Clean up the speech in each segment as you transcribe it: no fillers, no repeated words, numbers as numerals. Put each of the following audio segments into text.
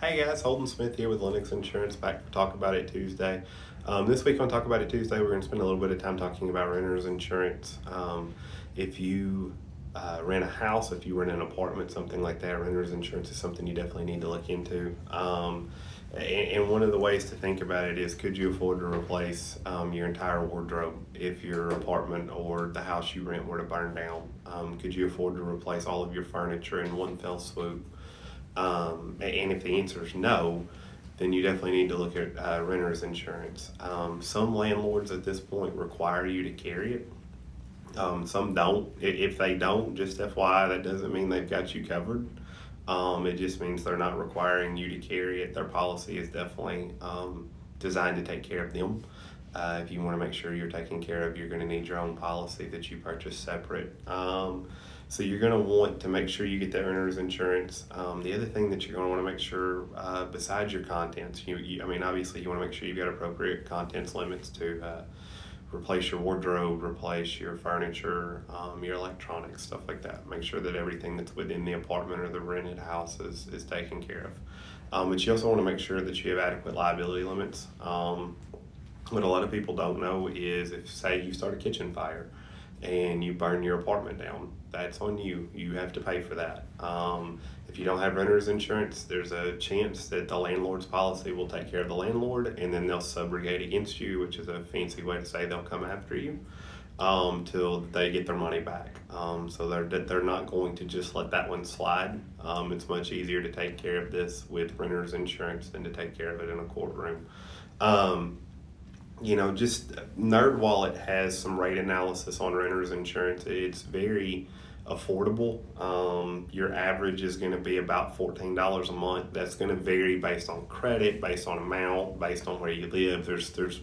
Hey guys, Holden Smith here with Lennox Insurance, back for Talk About It Tuesday. This week on Talk About It Tuesday, we're going to spend a little bit of time talking about renter's insurance. If you rent a house, if you rent an apartment, something like that, renter's insurance is something you definitely need to look into. And one of the ways to think about it is, could you afford to replace your entire wardrobe if your apartment or the house you rent were to burn down? Could you afford to replace all of your furniture in one fell swoop? And if the answer is no, then you definitely need to look at renter's insurance. Some landlords at this point require you to carry it. Some don't. If they don't, just FYI, that doesn't mean they've got you covered. It just means they're not requiring you to carry it. Their policy is definitely designed to take care of them. If you want to make sure you're taken care of, you're going to need your own policy that you purchase separate. So you're going to want to make sure you get that renter's insurance. The other thing that you're going to want to make sure, besides your contents, obviously you want to make sure you've got appropriate contents limits to replace your wardrobe, replace your furniture, your electronics, stuff like that. Make sure that everything that's within the apartment or the rented house is taken care of. But you also want to make sure that you have adequate liability limits. What a lot of people don't know is, if say you start a kitchen fire and you burn your apartment down, that's on you. You have to pay for that. If you don't have renter's insurance, there's a chance that the landlord's policy will take care of the landlord, and then they'll subrogate against you, which is a fancy way to say they'll come after you till they get their money back. So they're not going to just let that one slide. It's much easier to take care of this with renter's insurance than to take care of it in a courtroom. Just NerdWallet has some rate analysis on renter's insurance. It's very affordable. Your average is going to be about $14 a month. That's going to vary based on credit, based on amount, based on where you live. There's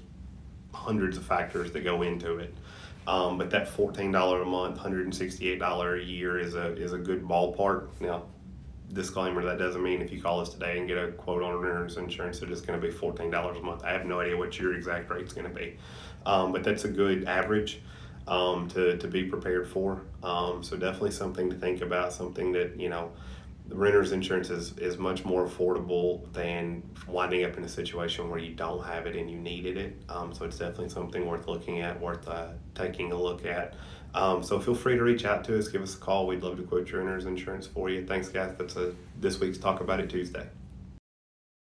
hundreds of factors that go into it. But that $14 a month, $168 a year is a good ballpark. Now, disclaimer, that doesn't mean if you call us today and get a quote on renter's insurance that it's going to be $14 a month. I have no idea what your exact rate's going to be, but that's a good average to be prepared for. So definitely something to think about, something that, the renter's insurance is much more affordable than winding up in a situation where you don't have it and you needed it. So it's definitely something worth looking at, worth taking a look at. So feel free to reach out to us, give us a call. We'd love to quote your renter's insurance for you. Thanks, guys. That's this week's Talk About It Tuesday.